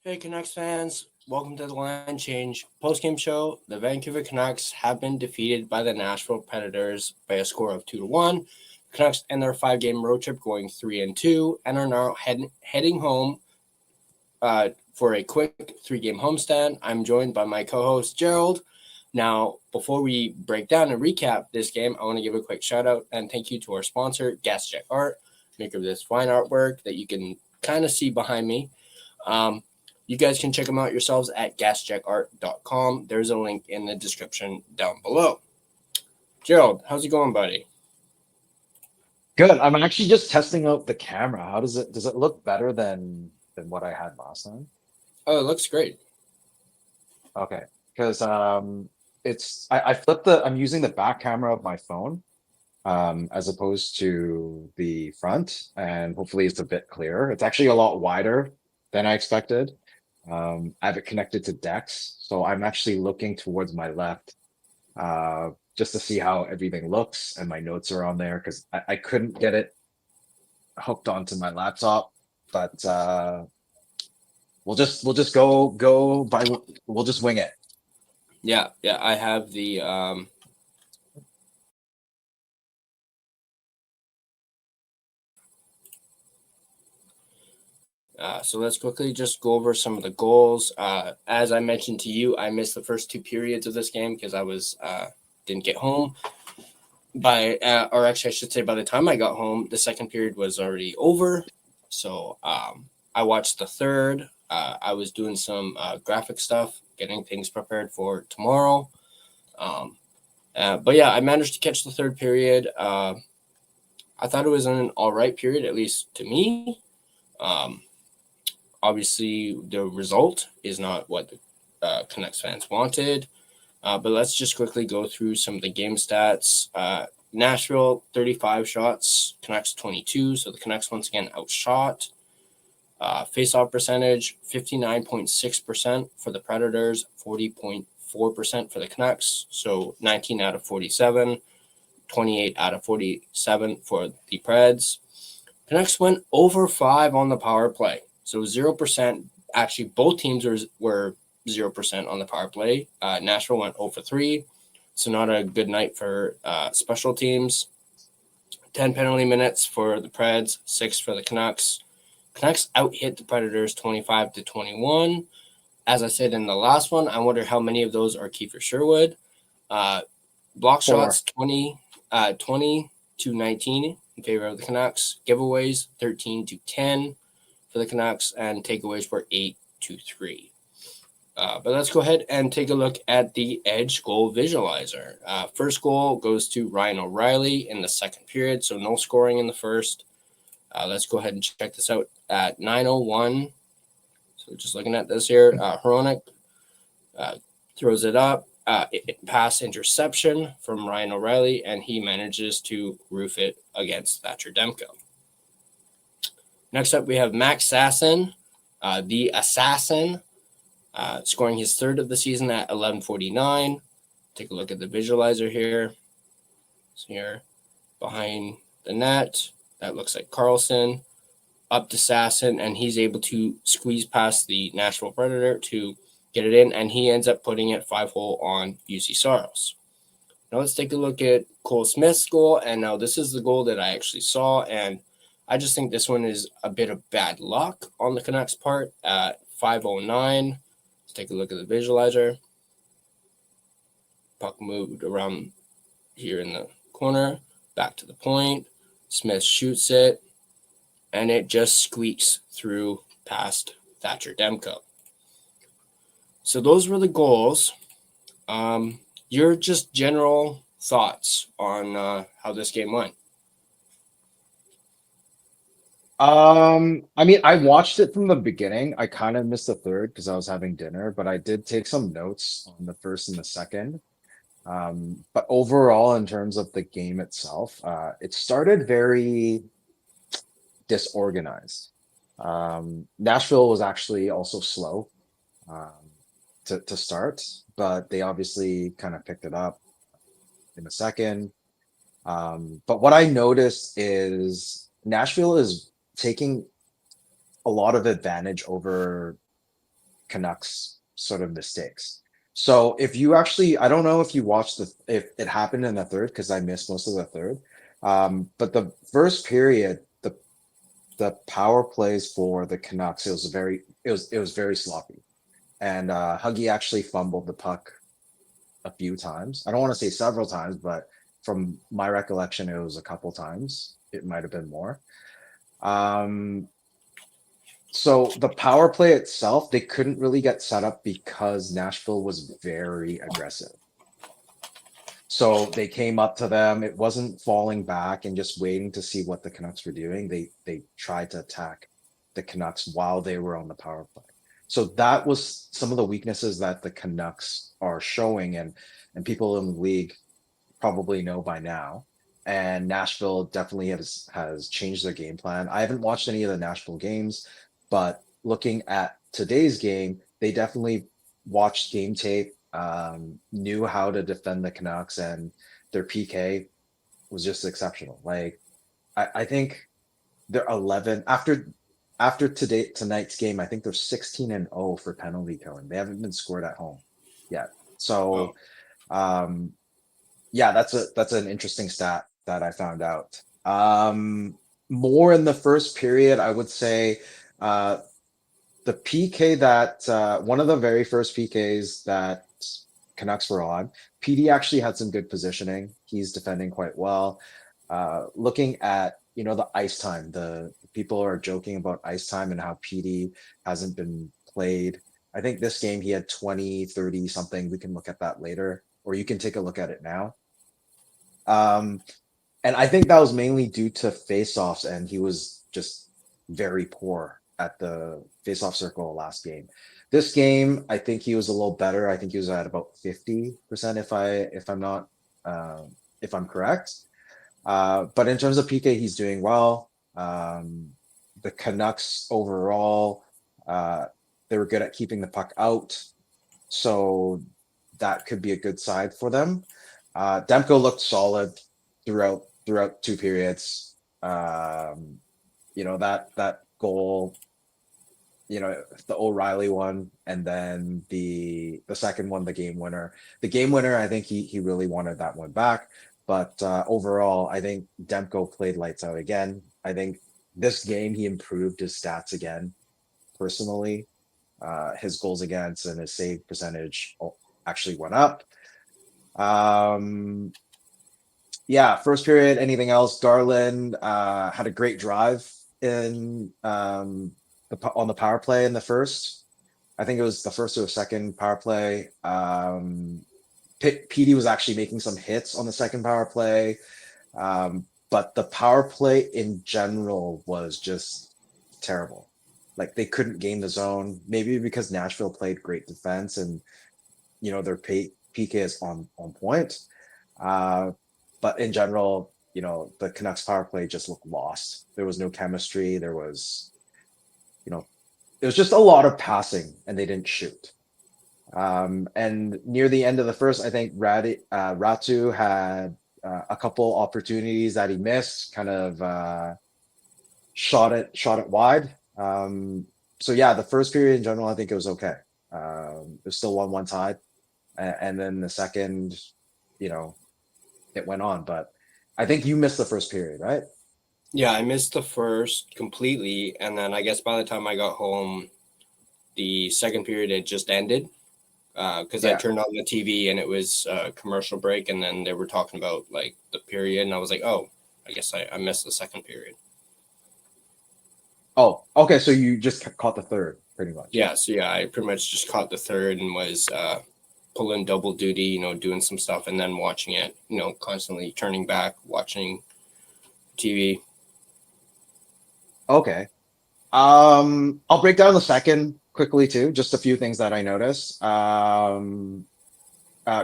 Hey, Canucks fans. Welcome to the Line Change postgame show. The Vancouver Canucks have been defeated by the Nashville Predators by a score of 2-1. Canucks end their 5-game road trip going 3-2 and are now heading home for a quick 3-game homestand. I'm joined by my co-host Gerald. Now, before we break down and recap this game, I want to give a quick shout out and thank you to our sponsor, GasJet Art, maker of this fine artwork that you can kind of see behind me. You guys can check them out yourselves at gascheckart.com. There's a link in the description down below. Gerald, how's it going, buddy? Good. I'm actually just testing out the camera. How does it look better than what I had last time? Oh, it looks great. Okay. Because I flipped the I'm using the back camera of my phone as opposed to the front, and hopefully it's a bit clearer. It's actually a lot wider than I expected. I have it connected to Dex, so I'm actually looking towards my left just to see how everything looks, and my notes are on there because I couldn't get it hooked onto my laptop, but we'll just go by we'll just wing it. Yeah, I have the so let's quickly just go over some of the goals. As I mentioned to you, I missed the first 2 periods of this game because I was didn't get home or actually I should say by the time I got home, the second period was already over. So I watched the third. I was doing some graphic stuff, getting things prepared for tomorrow. But yeah, I managed to catch the third period. I thought it was an all right period, at least to me. Um, Obviously, the result is not what the Canucks fans wanted. But let's just quickly go through some of the game stats. Nashville, 35 shots, Canucks 22. So the Canucks once again outshot. Face-off percentage, 59.6% for the Predators, 40.4% for the Canucks. So 19 out of 47, 28 out of 47 for the Preds. Canucks went over 5 on the power play. So 0%. Actually, both teams were 0% on the power play. Nashville went 0-3. So not a good night for special teams. 10 penalty minutes for the Preds, 6 for the Canucks. Canucks out-hit the Predators 25-21. As I said in the last one, I wonder how many of those are Kiefer Sherwood. Block shots 20 to 19 in favor of the Canucks. Giveaways 13-10 for the Canucks, and takeaways were 8-3. But let's go ahead and take a look at the Edge goal visualizer. First goal goes to Ryan O'Reilly in the second period, so no scoring in the first. Let's go ahead and check this out at 9:01. So just looking at this here, Hronik throws it up. Pass interception from Ryan O'Reilly, and he manages to roof it against Thatcher Demko. Next up, we have Max Sasson, the assassin, scoring his third of the season at 11:49. Take a look at the visualizer here. So here, behind the net, that looks like Carlson. Up to Sasson, and he's able to squeeze past the Nashville Predator to get it in, and he ends up putting it 5-hole on UC Saros. Now let's take a look at Cole Smith's goal, and now this is the goal that I actually saw, and I just think this one is a bit of bad luck on the Canucks' part at 5:09. Let's take a look at the visualizer. Puck moved around here in the corner, back to the point. Smith shoots it, and it just squeaks through past Thatcher Demko. So those were the goals. Your just general thoughts on how this game went? I mean, I watched it from the beginning. I kind of missed the third because I was having dinner, but I did take some notes on the first and the second. But overall, in terms of the game itself, it started very disorganized. Nashville was actually also slow um, to start, but they obviously kind of picked it up in the second. But what I noticed is Nashville is taking a lot of advantage over Canucks sort of mistakes. So if you actually, I don't know if you watched if it happened in the third because I missed most of the third. But the first period, the power plays for the Canucks, it was very sloppy. And Huggy actually fumbled the puck a few times. I don't want to say several times, but from my recollection, it was a couple times. It might have been more. Um, so the power play itself, they couldn't really get set up because Nashville was very aggressive. So they came up to them. It wasn't falling back and just waiting to see what the Canucks were doing. They tried to attack the Canucks while they were on the power play. So that was some of the weaknesses that the Canucks are showing, and people in the league probably know by now. And Nashville definitely has changed their game plan. I haven't watched any of the Nashville games, but looking at today's game, they definitely watched game tape, knew how to defend the Canucks, and their PK was just exceptional. Like I think they're 11 after tonight's game. I think they're 16-0 for penalty killing. They haven't been scored at home yet. Wow. So um, yeah, that's an interesting stat that I found out. More in the first period, I would say uh, the PK that one of the very first PKs that Canucks were on, PD actually had some good positioning. He's defending quite well. Looking at the ice time, the people are joking about ice time and how PD hasn't been played. I think this game he had 20, 30 something. We can look at that later, or you can take a look at it now. Um, and I think that was mainly due to face-offs, and he was just very poor at the face-off circle last game. This game, I think he was a little better. I think he was at about 50% if I'm not if I'm correct. But in terms of PK, he's doing well. The Canucks overall, they were good at keeping the puck out, so that could be a good side for them. Demko looked solid throughout two periods. That goal, the O'Reilly one, and then the second one, the game winner. The game winner, I think he really wanted that one back. But overall, I think Demko played lights out again. I think this game he improved his stats again. Personally, his goals against and his save percentage actually went up. Um, yeah, first period, anything else? Garland had a great drive in on the power play in the first. I think it was the first or second power play. PD was actually making some hits on the second power play. But the power play in general was just terrible. Like they couldn't gain the zone, maybe because Nashville played great defense and their PK is on point. Uh, but in general, the Canucks power play just looked lost. There was no chemistry. You know, it was just a lot of passing, and they didn't shoot. And near the end of the first, I think Ratu had a couple opportunities that he missed, kind of shot it wide. So yeah, the first period in general, I think it was okay. It was still 1-1 tied, and then the second, you know, it went on. But I think you missed the first period, right? Yeah, I missed the first completely, and then I guess by the time I got home, the second period had just ended because I Yeah. turned on the TV and it was a commercial break, and then they were talking about like the period, and I was like, oh, I guess I missed the second period. Oh, okay. So you just caught the third, pretty much. Yeah, so yeah, I pretty much just caught the third and was pulling double duty, doing some stuff, and then watching it, constantly turning back, watching TV. Okay. I'll break down the second quickly too. Just a few things that I noticed.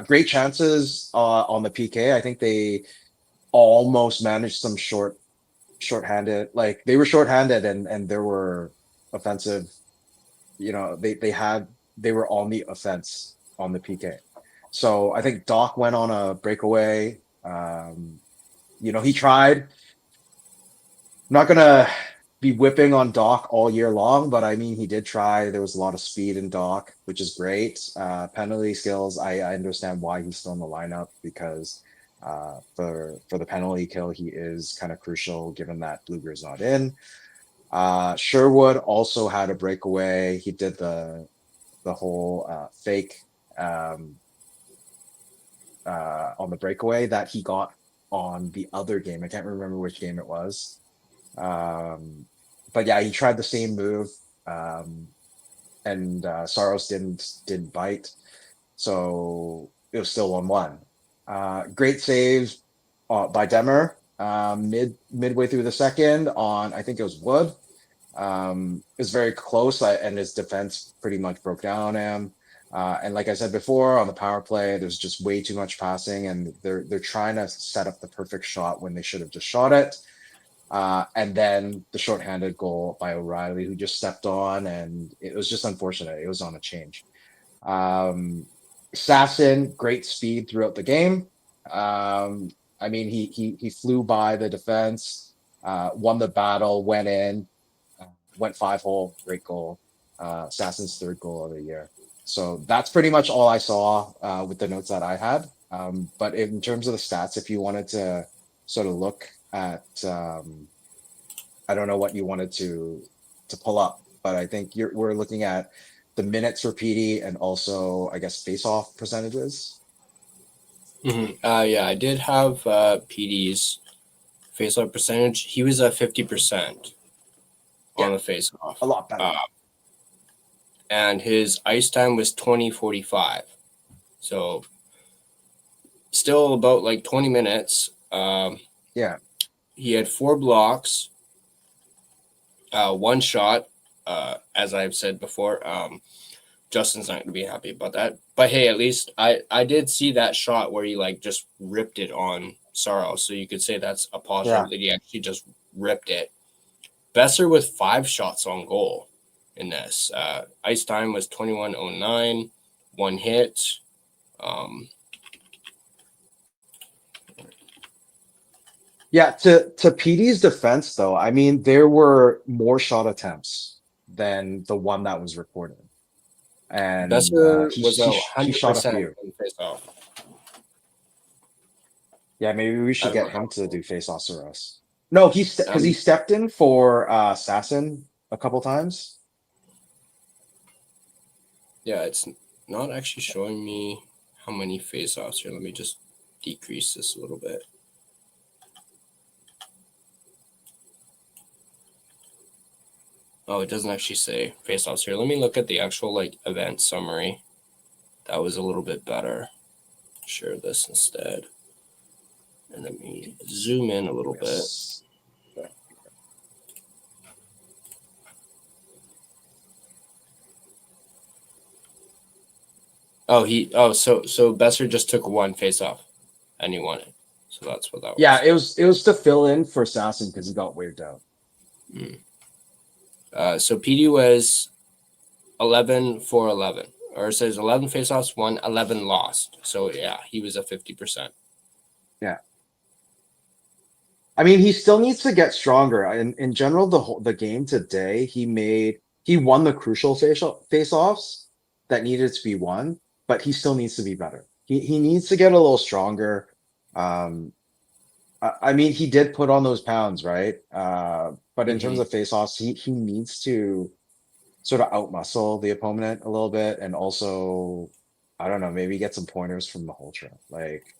Great chances on the PK. I think they almost managed some shorthanded. Like they were shorthanded, and there were offensive. They were on the offense on the PK. So I think Doc went on a breakaway. He tried. I'm not gonna. be whipping on Doc all year long, but I mean, he did try. There was a lot of speed in Doc, which is great. Penalty skills, I understand why he's still in the lineup because for the penalty kill, he is kind of crucial given that Blueger's not in. Sherwood also had a breakaway. He did the whole fake um, on the breakaway that he got on the other game. I can't remember which game it was. But yeah, he tried the same move, um, and Saros didn't bite, so it was still 1-1. Great saves by Demmer midway through the second on I think it was Wood. It was very close, and his defense pretty much broke down on him. And like I said before, on the power play, there's just way too much passing, and they're trying to set up the perfect shot when they should have just shot it. And then the shorthanded goal by O'Reilly, who just stepped on, and it was just unfortunate. It was on a change. Sasson, great speed throughout the game. I mean, he flew by the defense, won the battle, went in, went 5-hole, great goal. Sasson's third goal of the year. So that's pretty much all I saw with the notes that I had. But in terms of the stats, if you wanted to sort of look at, I don't know what you wanted to pull up, but I think we're looking at the minutes for PD and also, I guess, face-off percentages. Yeah, I did have PD's faceoff percentage. He was at 50% on Yeah, the faceoff. a lot better. And his ice time was 20:45. So still about like 20 minutes. Yeah, He had 4 blocks, 1 shot, as I've said before. Justin's not going to be happy about that. But hey, at least I did see that shot where he like just ripped it on Saros. So you could say that's a positive that he actually just ripped it. Besser with 5 shots on goal in this. Ice time was 21:09, 1 hit. Yeah, to PD's defense though, I mean there were more shot attempts than the one that was recorded, and Besser he was he a he hundred shot a percent few. in faceoff. Yeah, maybe we I should don't get know him how. to do face-offs for us. No, because he Um, stepped in for Sasson a couple times. yeah, it's not actually showing me how many faceoffs here. Let me just decrease this a little bit. Oh, it doesn't actually say faceoffs here. Let me look at the actual like event summary. That was a little bit better. Share this instead. And let me zoom in a little bit. Yes. So Besser just took 1 faceoff and he won it. So that's what that Yeah, was. it was to fill in for Sasson because he got waved out. So PD was 11 for 11, or it says 11 faceoffs, won, 11 lost. So yeah, he was at 50%. Yeah. I mean, he still needs to get stronger. In general, the game today, he won the crucial face-offs that needed to be won, but he still needs to be better. He needs to get a little stronger. Um, I mean, he did put on those pounds, right? But in terms Mm-hmm. of face-offs, he needs to sort of outmuscle the opponent a little bit, and also, I don't know, maybe get some pointers from the whole trip. Like,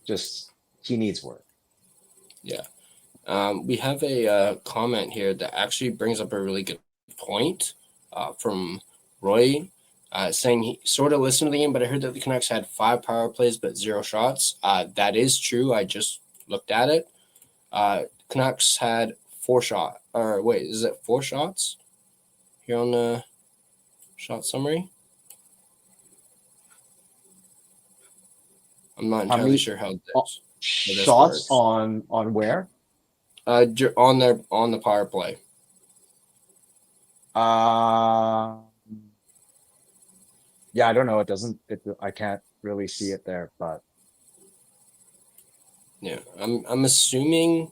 just he needs work. Yeah. We have a comment here that actually brings up a really good point from Roy, saying he sort of listened to the game, but I heard that the Canucks had 5 power plays but 0 shots. That is true. I just looked at it. Canucks had 4 shot. Or wait, is it 4 shots here on the shot summary? I'm not How entirely many sure how this shots works. on where? On the power play. Uh, yeah, I don't know. It doesn't. I can't really see it there, but Yeah, I'm assuming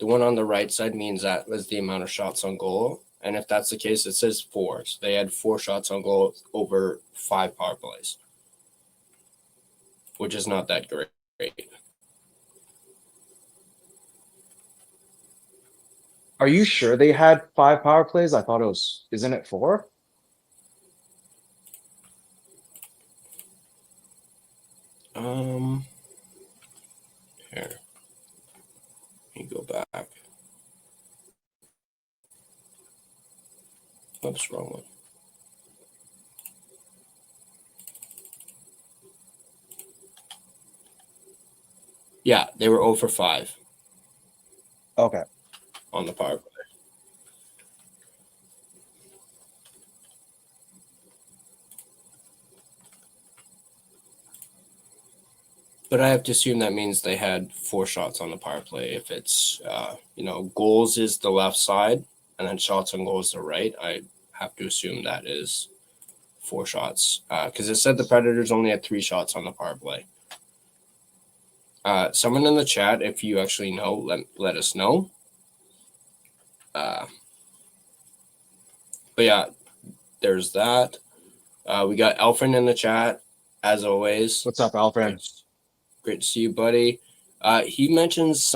the one on the right side means that was the amount of shots on goal. And if that's the case, it says 4. So they had 4 shots on goal over 5 power plays, which is not that great. Are you sure they had 5 power plays? I thought it was, isn't it 4? Here, let me go back. Oops, wrong one. Yeah, they were 0 for 5 Okay. on the power play. But I have to assume that means they had 4 shots on the power play. If it's, goals is the left side and then shots on goal is the right, I have to assume that is 4 shots. Because it said the Predators only had 3 shots on the power play. Someone in the chat, if you actually know, let us know. But yeah, there's that. We got Alfred in the chat, as always. What's up, Alfred? Great to see you, buddy. He mentions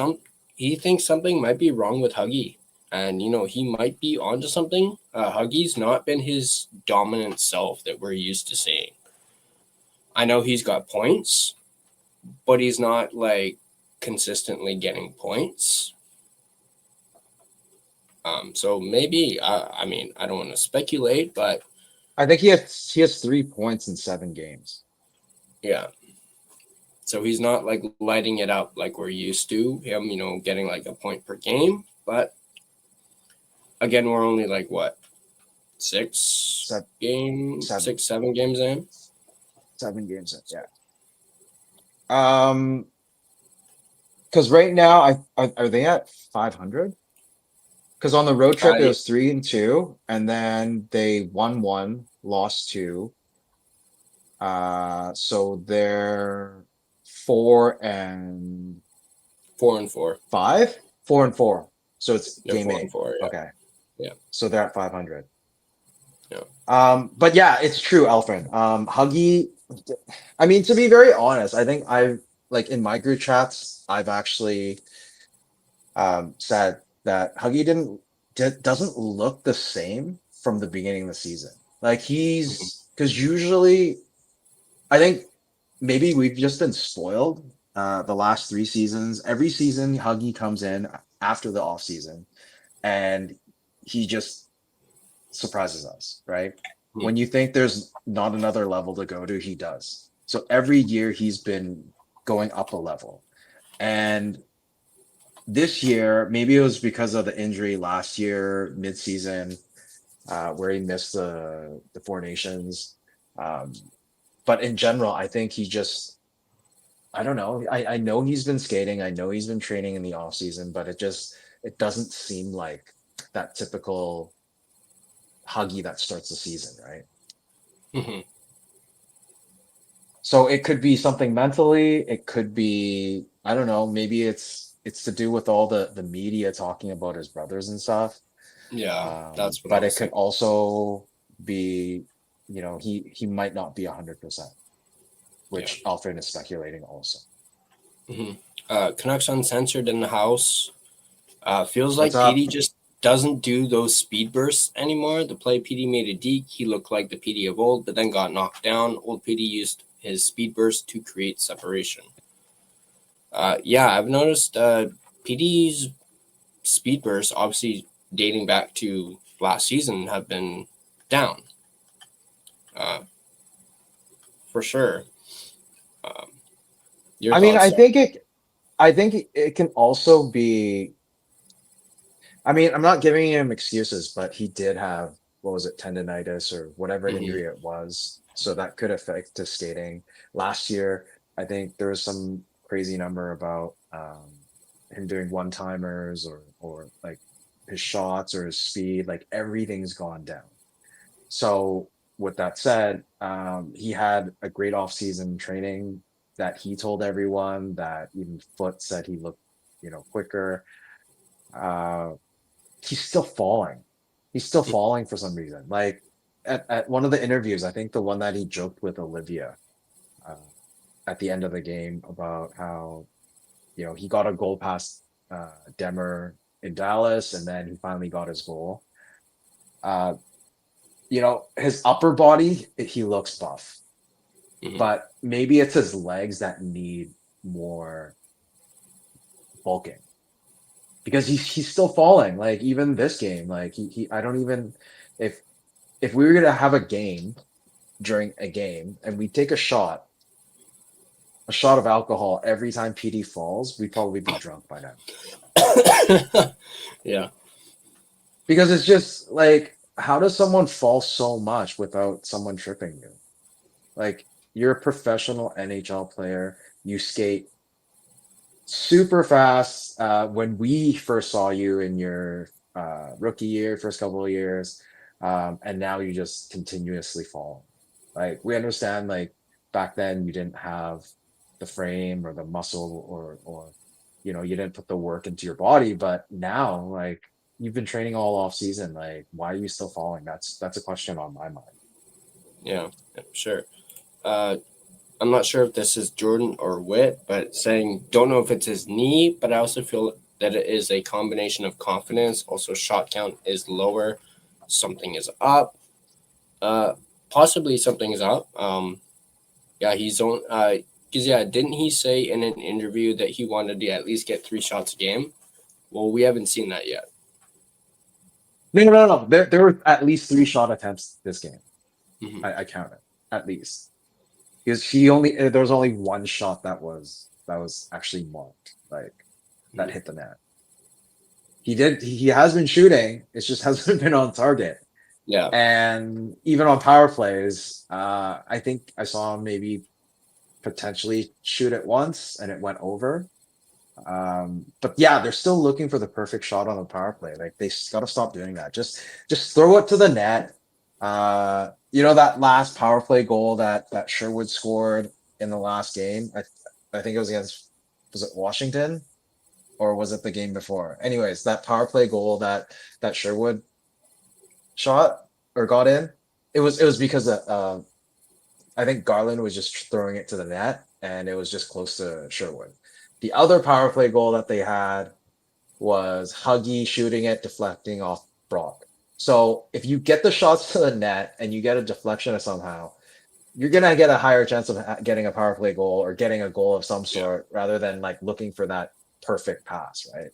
he thinks something might be wrong with Huggy. And, he might be onto something. Huggy's not been his dominant self that we're used to seeing. I know he's got points, but he's not, consistently getting points. So maybe, I don't want to speculate, but I think he has 3 points in 7 games. yeah. So he's not lighting it up like we're used to him, getting a point per game. But again, we're only 7 games in. 7 games in, yeah. Because right now, are they at 500? Because on the road trip it was 3-2, and then they won 1, lost 2. So they're 4 and 4-4. 5? 4-4. So it's game 8. 4-4, yeah. Okay. Yeah. So they're at 500. Yeah. But yeah, it's true, Alfred. Huggy, to be very honest, I think I've in my group chats, I've actually said that Huggy doesn't look the same from the beginning of the season. Because usually I think maybe we've just been spoiled the last 3 seasons. Every season Huggy comes in after the off season and he just surprises us, right? When you think there's not another level to go to, he does. So every year he's been going up a level. And this year, maybe it was because of the injury last year, mid-season, where he missed the 4 Nations. But in general, I think he just, I don't know. I know he's been skating. I know he's been training in the off season, but it doesn't seem like that typical Huggy that starts the season, right? Mm-hmm. So it could be something mentally. It could be, I don't know, maybe it's to do with all the media talking about his brothers and stuff. Yeah, that's what but I it was could thinking. also be, he might not be 100%, which Alfred is speculating also. Mm-hmm. Canucks Uncensored in the house. Feels like What's up? PD just doesn't do those speed bursts anymore. The play PD made a deke. He looked like the PD of old, but then got knocked down. Old PD used his speed burst to create separation. I've noticed PD's speed bursts, obviously dating back to last season, have been down. For sure. Your thoughts? I think it can also be. I'm not giving him excuses, but he did have, what was it, tendonitis or whatever injury it was. So that could affect his skating. Last year, I think there was some crazy number about him doing one-timers or his shots or his speed, everything's gone down. So with that said, he had a great off-season training that he told everyone, that even Foot said he looked, quicker. uh, he's still falling. He's still falling for some reason. Like at one of the interviews, I think the one that he joked with Olivia uh, at the end of the game about how he got a goal past Demmer in Dallas, and then he finally got his goal. Uh, his upper body, he looks buff, Mhm. but maybe it's his legs that need more bulking because he's still falling. Like even this game, like he I don't even if we were gonna have a game during a game and we take a shot of alcohol every time PD falls, we'd probably be drunk by now. Yeah. Because it's just like, how does someone fall so much without someone tripping you? Like, you're a professional NHL player. You skate super fast. When we first saw you in your rookie year, first couple of years, and now you just continuously fall. Like, we understand, like, back then you didn't have the frame or the muscle or you didn't put the work into your body, but now, like, you've been training all off season. Like, why are you still falling? That's a question on my mind. Yeah. Sure. Uh, I'm not sure if this is Jordan or Witt, but saying don't know if it's his knee, but I also feel that it is a combination of confidence. Also, shot count is lower. Something is up. Uh, Possibly something is up. Yeah, he's on. Because yeah, didn't he say in an interview that he wanted to at least get 3 shots a game? Well, we haven't seen that yet. No, no, no, no. There were at least 3 shot attempts this game. Hmm. I counted at least. Because he only there was only one shot that was actually marked, like that hit the net. He has been shooting, it just hasn't been on target. Yeah. And even on power plays, I think I saw him maybe potentially shoot it once and it went over. But yeah, they're still looking for the perfect shot on the power play. Like they gotta stop doing that. Just throw it to the net. That last power play goal that Sherwood scored in the last game. I think it was against, was it Washington or was it the game before? Anyways, that power play goal that Sherwood shot or got in, it was because I think Garland was just throwing it to the net and it was just close to Sherwood. The other power play goal that they had was Huggy shooting it, deflecting off Brock. So if you get the shots to the net and you get a deflection somehow, you're gonna get a higher chance of getting a power play goal or getting a goal of some Yeah. sort rather than like looking for that perfect pass, right?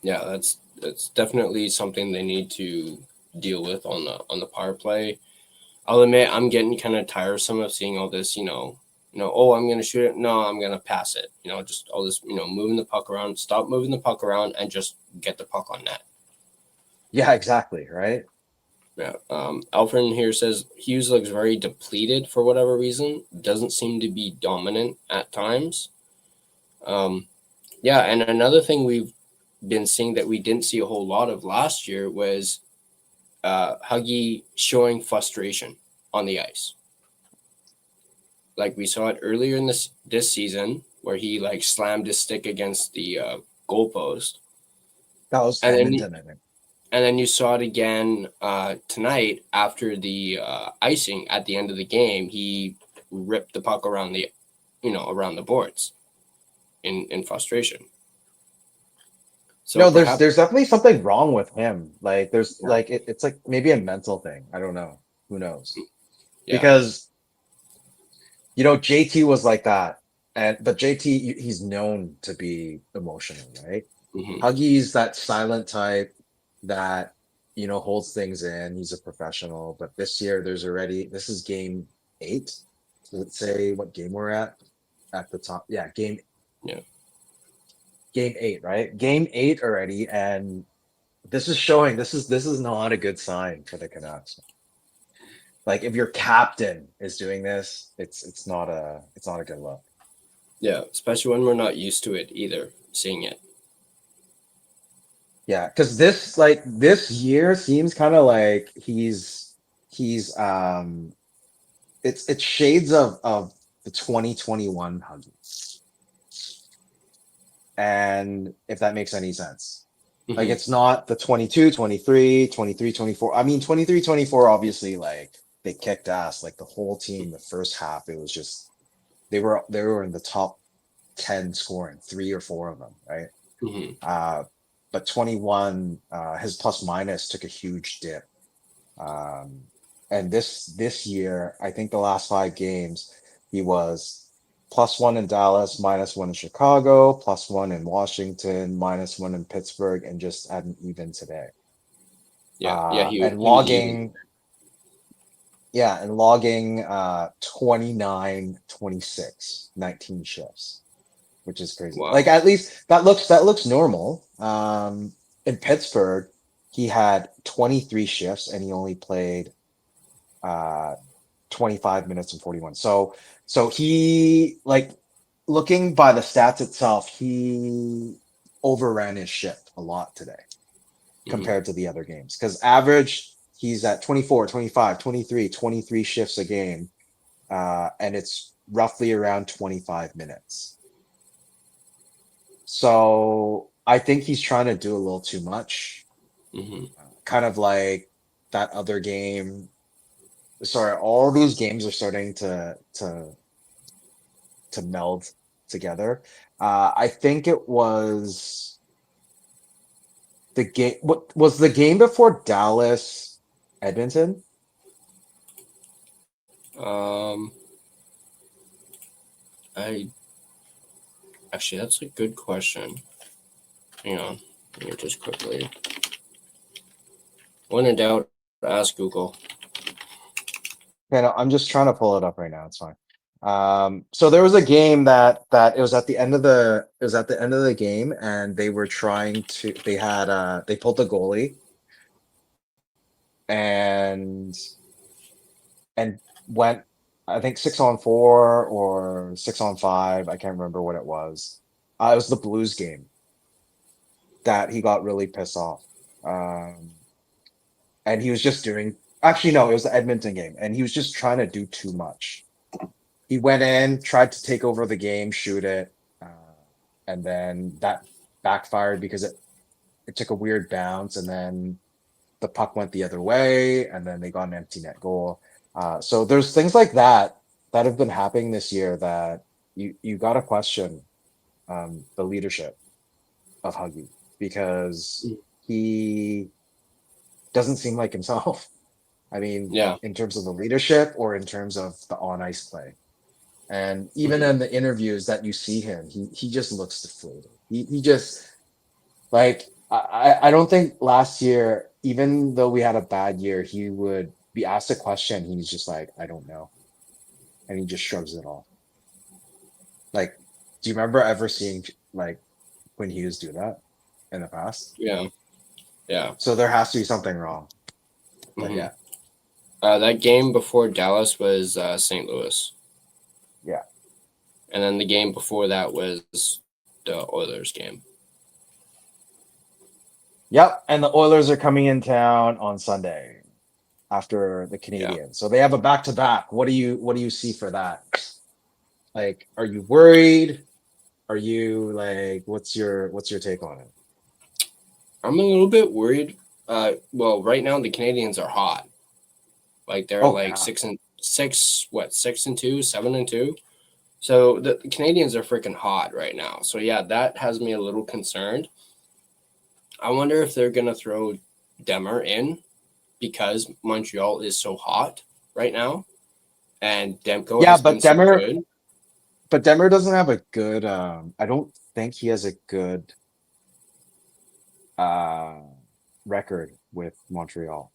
Yeah. That's definitely something they need to deal with on the power play. I'll admit I'm getting kind of tiresome of seeing all this. Oh, I'm gonna shoot it. No, I'm gonna pass it. Just all this. Moving the puck around. Stop moving the puck around and just get the puck on net. Yeah, exactly, right? Yeah. Alfred here says Hughes looks very depleted for whatever reason. Doesn't seem to be dominant at times. Um, yeah, and another thing we've been seeing that we didn't see a whole lot of last year was Huggy showing frustration on the ice. Like we saw it earlier in this season where he like slammed his stick against the goalpost, That was and then Edmonton, I think. and then you saw it again tonight after the icing at the end of the game. He ripped the puck around around the boards in frustration. So No, there's perhaps, there's definitely something wrong with him. Like there's yeah, like it's like maybe a mental thing. I don't know. Who knows? yeah, Because JT was like that, but JT he's known to be emotional, right? hmm, Huggy's that silent type that holds things in. He's a professional, but this year this is game 8. Let's say what game we're at the top. Yeah, yeah, game 8, right? Game 8 already, and this is showing this is not a good sign for the Canucks. Like if your captain is doing this, it's not a good look. yeah. Especially when we're not used to it either, seeing it. Yeah, because this year seems kind of like he's it's shades of the 2021 Huggy. And if that makes any sense. Like Mhm. it's not the 22, 23, 23, 24. I mean, 23, 24, obviously, like they kicked ass. Like the whole team, the first half, it was just they were in the top 10 scoring, three or four of them, right? Mhm. Uh, but 21, his plus minus took a huge dip. Um, and this year, I think the last 5 games, he was +1 in Dallas, -1 in Chicago, +1 in Washington, -1 in Pittsburgh, and just at an even today. Yeah, And he was even. logging, yeah, and logging 29, 26, 19 shifts, which is crazy. Like Wow. at least that looks normal. In Pittsburgh, he had 23 shifts and he only played uh 25 minutes and 41. So he like looking by the stats itself, he overran his shift a lot today Mhm. compared to the other games. Because average, he's at 24, 25, 23, 23 shifts a game. And it's roughly around 25 minutes. So I think he's trying to do a little too much. Mhm. Kind of like that other game. Sorry, all these games are starting to meld together. I think it was the game. What was the game before Dallas, Edmonton? Um, I actually that's a good question. Hang on, let me just quickly. When in doubt, ask Google. Okay, no, I'm just trying to pull it up right now. It's fine. So there was a game that it was at the end of the game, and they were trying to. They pulled the goalie and and went, I think 6-on-4 or 6-on-5. I can't remember what it was. It was the Blues game that he got really pissed off. Um, and he was just doing, actually, no, it was the Edmonton game, and he was just trying to do too much. He went in, tried to take over the game, shoot it, and then that backfired because it took a weird bounce, and then the puck went the other way, and then they got an empty net goal. So there's things like that have been happening this year that you got to question the leadership of Huggy because he doesn't seem like himself. I mean, Yeah. in terms of the leadership or in terms of the on ice play. And even Mhm. in the interviews that you see him, he just looks deflated. He just like I don't think last year, even though we had a bad year, he would be asked a question. He's just like, I don't know, and he just shrugs it off. Like, do you remember ever seeing like when Hughes do that in the past? Yeah. Yeah. So there has to be something wrong. But Mhm. yeah, That game before Dallas was St. Louis, yeah, and then the game before that was the Oilers game. yep. And the Oilers are coming in town on Sunday after the Yeah. Canadiens. So they have a back to back. What do you see for that? Like, are you worried? Are you like, what's your take on it? I'm a little bit worried. Well, right now the Canadians are hot. Like they're Oh like yeah. 6-6, what 6-2, 7-2. So the Canadians are freaking hot right now. So yeah, that has me a little concerned. I wonder if they're gonna throw Demmer in because Montreal is so hot right now, and Demko Yeah, has been so good. but Denver doesn't have a good I don't think he has a good uh record with Montreal.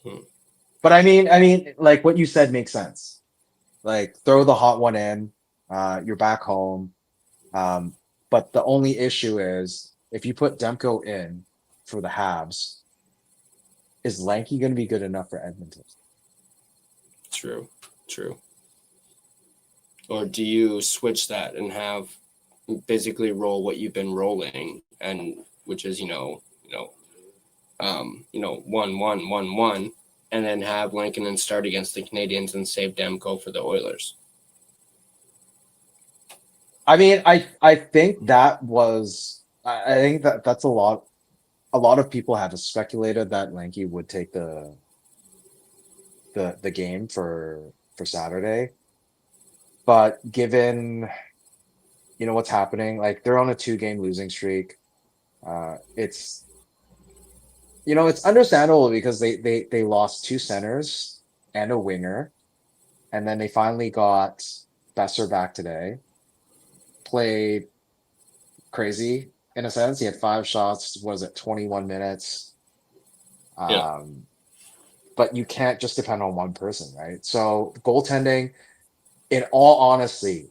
Hmm. But I mean like what you said makes sense. Like throw the hot one in, you're back home. Um, but the only issue is if you put Demko in for the Habs, is Lanky going to be good enough for Edmonton? True, true. Or do you switch that and have basically roll what you've been rolling, and which is one one one one, and then have Lincoln and start against the Canadians and save Demko for the Oilers. I mean, I think that was I think that that's a lot. A lot of people have speculated that Lanky would take the game for Saturday, but given what's happening, like they're on a 2-game losing streak. It's it's understandable because they lost 2 centers and a winger, and then they finally got Besser back today. Played crazy in a sense. He had 5 shots. Was it 21 minutes? Yeah. Um, but you can't just depend on one person, right? So goaltending, in all honesty,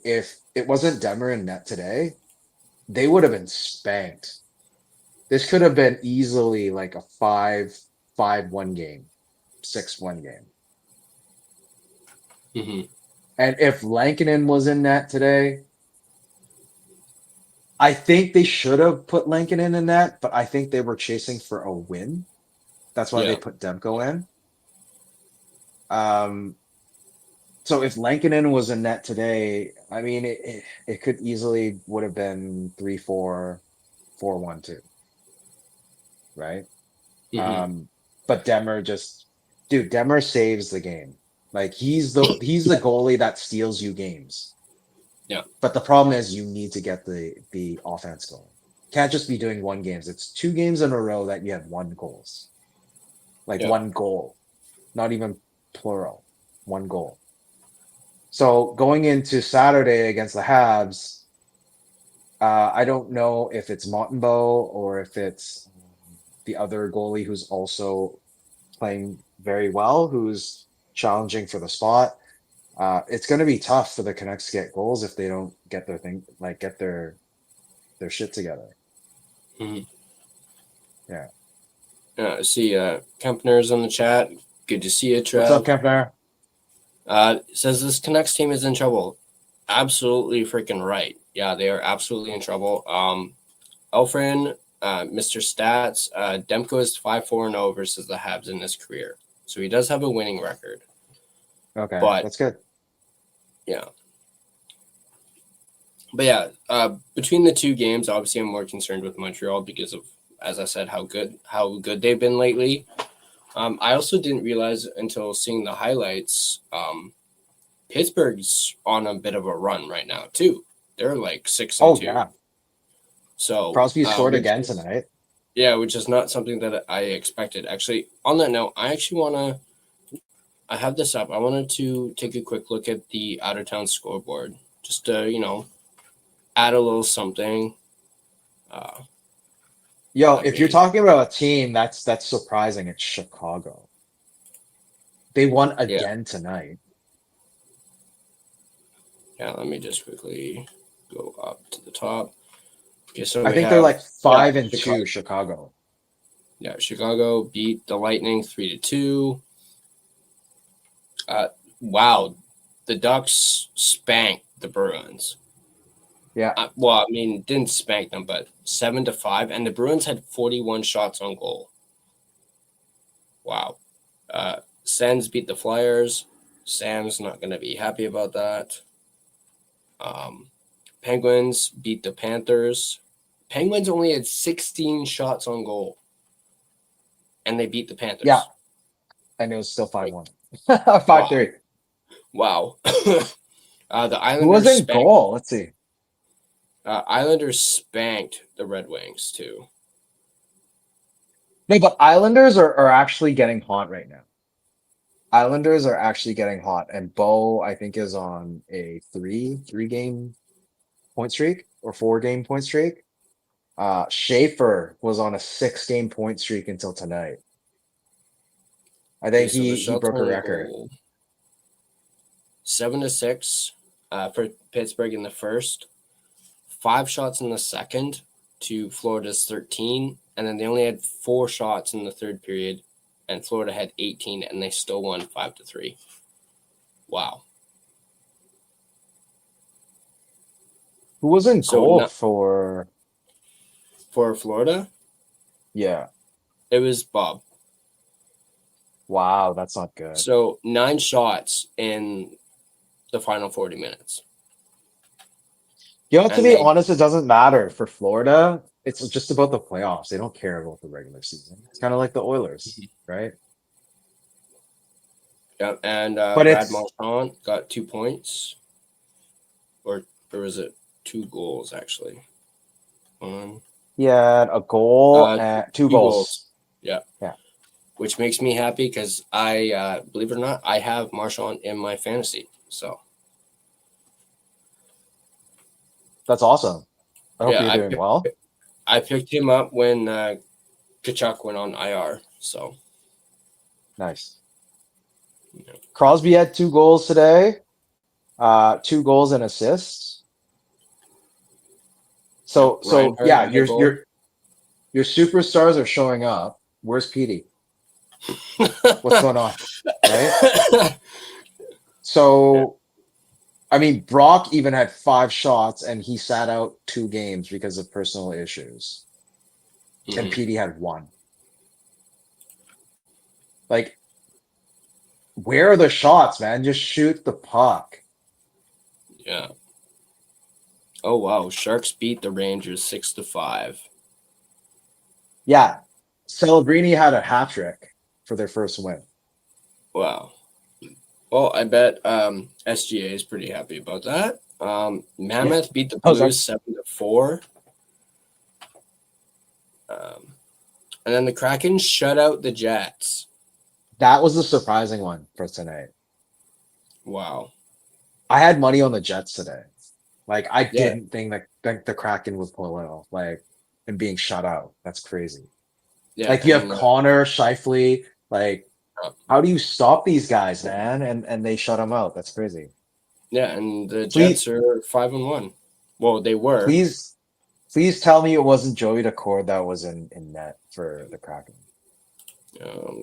if it wasn't Demmer in net today, they would have been spanked. This could have been easily like a 5-1 game, 6-1 game. Hmm. And if Lankinen was in net today, I think they should have put Lankinen in net, but I think they were chasing for a win. That's why they Yeah. put Demko in. Um, so if Lankinen was in net today, I mean, it could easily would have been 3-4, 4-1-2, right? Hmm. Um, but Demmer saves the game. Like he's the goalie that steals you games. Yeah. But the problem is you need to get the offense going. Can't just be doing 1 games. It's 2 games in a row that you have 1 goals. Like Yeah. 1 goal, not even plural. 1 goal. So going into Saturday against the Habs, I don't know if it's Montembeault or if it's the other goalie who's also playing very well, who's challenging for the spot. It's going to be tough for the Canucks to get goals if they don't get their thing, like get their shit together. Hmm. Yeah. See, Kempner's in the chat. Good to see you, What's up, Trev. Kempner? Says this Canucks team is in trouble. Absolutely freaking right. Yeah, they are absolutely in trouble. Elfrin, Mr. Stats, Demko is 5-4-0 versus the Habs in his career. So he does have a winning record. Okay, But that's good. yeah. But yeah, between the 2 games, obviously I'm more concerned with Montreal because of, as I said, how good they've been lately. I also didn't realize until seeing the highlights, Pittsburgh's on a bit of a run right now too. They're like 6 and Oh 2. yeah, So Crosby scored which again is, tonight. yeah, which is not something that I expected. Actually, on that note, I have this up. I wanted to take a quick look at the out of town scoreboard, just to add a little something. Uh, Yo, let if you're me, talking about a team that's surprising, it's Chicago. They won yeah, again tonight. yeah. Let me just quickly go up to the top. Okay, so I we think they're have like 5-2, Chicago. Chicago beat the Lightning 3-2. Wow, the Ducks spanked the Bruins. Yeah. Well, I mean, didn't spank them, but 7-5, and the Bruins had 41 shots on goal. Wow. Sens beat the Flyers. Sam's not going to be happy about that. Um, Penguins beat the Panthers. Penguins only had 16 shots on goal, and they beat the Yeah, Panthers. and it was still Like, 5-1. wow, 5-3. wow. The Who was Islanders in spanked. goal? Let's see. Islanders spanked the Red Wings too. No, but Islanders are actually getting hot right now. Islanders are actually getting hot, and Bo, I think, is on a three-game point streak or 4-game point streak. Schaefer was on a 6-game point streak until tonight. I Okay, think so the he shots broke a on record. goal 7-6 for Pittsburgh in the first, 5 shots in the second to Florida's 13, and then they only had 4 shots in the third period, and Florida had 18, and they still won 5-3. Wow. Who was in So goal not for? for Florida, Yeah. it was Bob. Wow, that's not good. So 9 shots in the final 40 minutes. You know, to and be they honest, it doesn't matter for Florida. It's just about the playoffs. They don't care about the regular season. It's kind of like the Oilers, right? yeah, and But Brad it's Marchand got 2 points, or was it 2 goals actually? One, he had a goal uh, and two 2 goals. goals. Yeah, Yeah, which makes me happy because I believe it or not, I have Marchand in my fantasy. So that's awesome. I hope yeah, you're doing well. I picked him up when Kachuk went on IR. So Nice. yeah. Crosby had 2 goals today. 2 goals and assists. Yep, So Reinhardt yeah, had a goal. your superstars are showing up. Where's Petey? What's going on? Right? Yeah. So I mean, Brock even had 5 shots and he sat out 2 games because of personal issues. And Mhm. Petey had 1. Like, where are the shots, man? Just shoot the puck. Yeah. Oh wow, Sharks beat the Rangers 6-5. Yeah. Celebrini had a hat trick for their first win. Wow. Well, I bet SGA is pretty happy about that. Yeah. Mammoth beat the I was like, Blues 7-4. Um, and then the Kraken shut out the Jets. that was the surprising one for tonight. Wow. I had money on the Jets today. Like, I Yeah. didn't think that the Kraken would pull it off. Like, and being shut out. That's crazy. Yeah. Like, you have And Connor, Shifley. Like, uh, how do you stop these guys, man? And they shut them out. That's crazy. yeah, and the Please, Jets are 5-1. Well, they were. please, please tell me it wasn't Joey Daccord that was in net for the Kraken.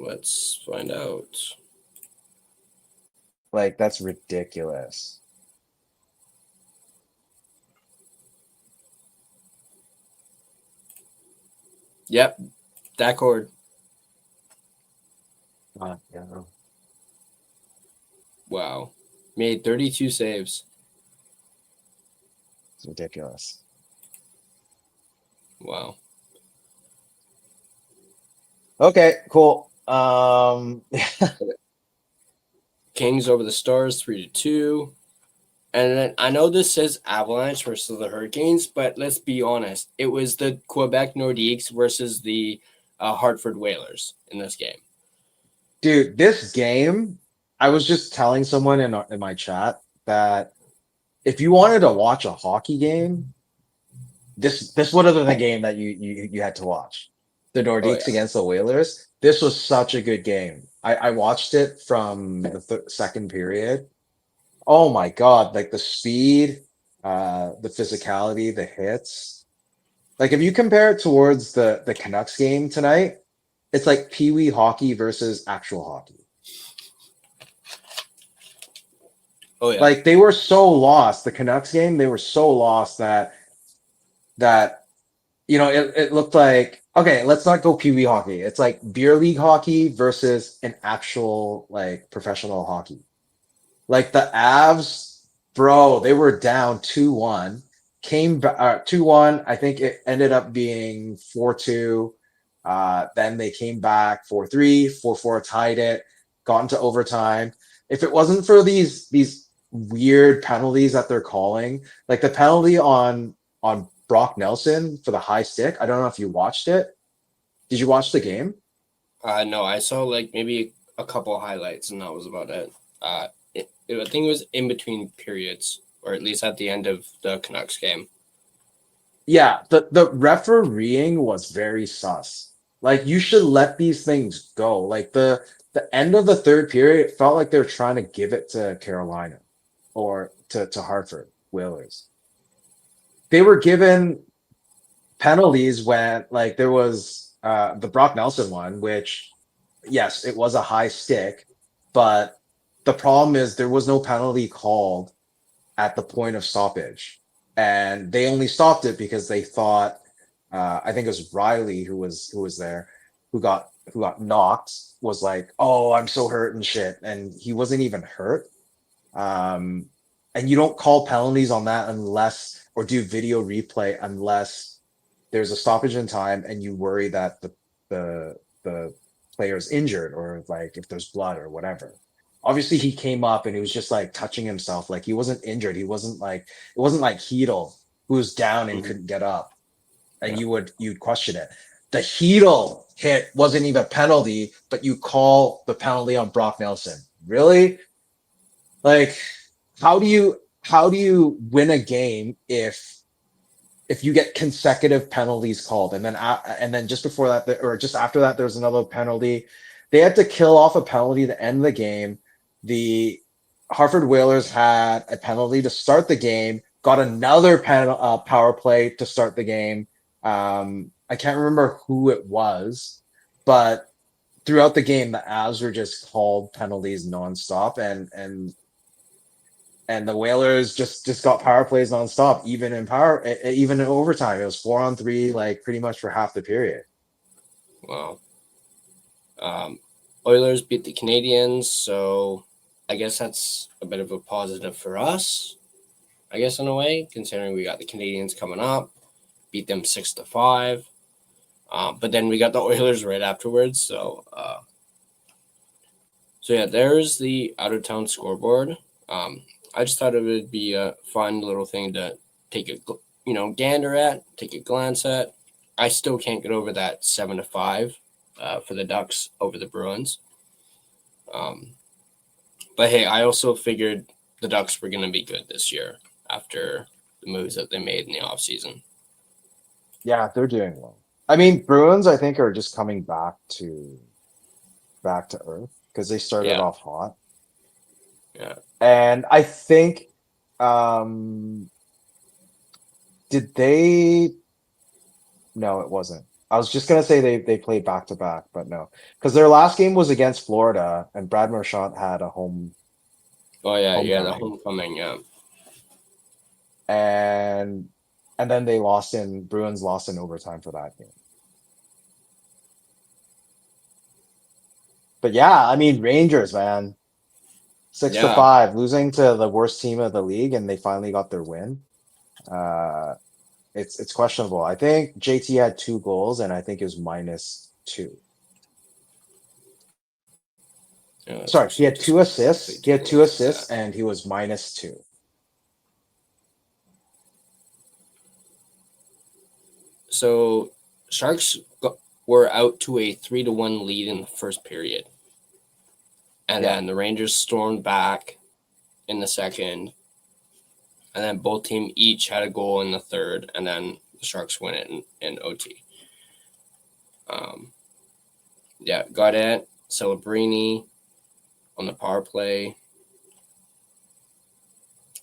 Let's find out. Like, that's ridiculous. Yep, Dacord. Yeah, Wow. Made 32 saves. it's ridiculous. Wow. Okay, cool. Kings over the Stars 3-2. And then I know this says Avalanche versus the Hurricanes, but let's be honest. It was the Quebec Nordiques versus the Hartford Whalers in this game. Dude, this game, I was just telling someone in my chat that if you wanted to watch a hockey game, this would have been the game that you had to watch. The Oh Nordiques yeah, against the Whalers. This was such a good game. I watched it from the second period. Oh my God, like the speed, the physicality, the hits. Like if you compare it towards the Canucks game tonight, it's like Pee Wee hockey versus actual hockey. oh yeah, Like they were so lost. The Canucks game, they were so lost that it looked like okay, let's not go Pee Wee hockey. It's like beer league hockey versus an actual like professional hockey. Like the Avs, bro, they were down 2-1, came back 2-1. I think it ended up being 4-2. Then they came back 4-3, 4-4, tied it, got into overtime. If it wasn't for these weird penalties that they're calling, like the penalty on Brock Nelson for the high stick, I don't know if you watched it. Did you watch the game? no, I saw like maybe a couple highlights, and that was about it. I think it was in between periods, or at least at the end of the Canucks game. Yeah, the refereeing was very sus. Like you should let these things go. Like the end of the third period, it felt like they were trying to give it to Carolina or to Hartford Whalers. They were given penalties when like there was the Brock Nelson one, which yes, it was a high stick, but the problem is there was no penalty called at the point of stoppage. And they only stopped it because they thought I think it was Riley who was there who got knocked was like, oh, I'm so hurt and shit. And he wasn't even hurt. And you don't call penalties on that unless or do video replay unless there's a stoppage in time and you worry that the player's injured or like if there's blood or whatever. Obviously, he came up and he was just like touching himself, like he wasn't injured. He wasn't like it wasn't like Heedle who was down and Mhm. couldn't get up, and Yeah. you'd question it. The Heedle hit wasn't even a penalty, but you call the penalty on Brock Nelson. Really? Like, how do you win a game if you get consecutive penalties called and then just before that or just after that there's another penalty. They had to kill off a penalty to end the game. The Hartford Whalers had a penalty to start the game, got another power play to start the game. I can't remember who it was, but throughout the game the Avs were just called penalties nonstop, and the Whalers just got power plays nonstop, even in overtime. It was 4-on-3, like pretty much for half the period. Wow. Oilers beat the Canadians, so I guess that's a bit of a positive for us. I guess in a way, considering we got the Canadians coming up, beat them 6-5. But then we got the Oilers right afterwards. So yeah, there's the out of town scoreboard. I just thought it would be a fun little thing to take a gander at, take a glance at. I still can't get over that 7-5 for the Ducks over the Bruins. But hey, I also figured the Ducks were going to be good this year after the moves that they made in the offseason. Yeah, they're doing well. I mean, Bruins, I think, are just coming back to earth because they started Yeah, off hot. yeah. And I think, um, did they? No, it wasn't. I was just gonna say they played back to back, but no, because their last game was against Florida, and Brad Marchand had a Oh yeah, the homecoming, homecoming. Yeah, and then Bruins lost in overtime for that game. But yeah, I mean Rangers, man, six to yeah. five, losing to the worst team of the league, and they finally got their win. Uh, it's questionable. I think JT had 2 goals, and I think it was -2. Yeah, let's Sorry, he actually had just two quickly assists. He take had a two look at assists, that. and he was -2. So Sharks were out to a 3-1 lead in the first period, and Yeah, then the Rangers stormed back in the second, and then both teams each had a goal in the third, and then the Sharks win it in OT. Yeah, got it. Celebrini on the power play.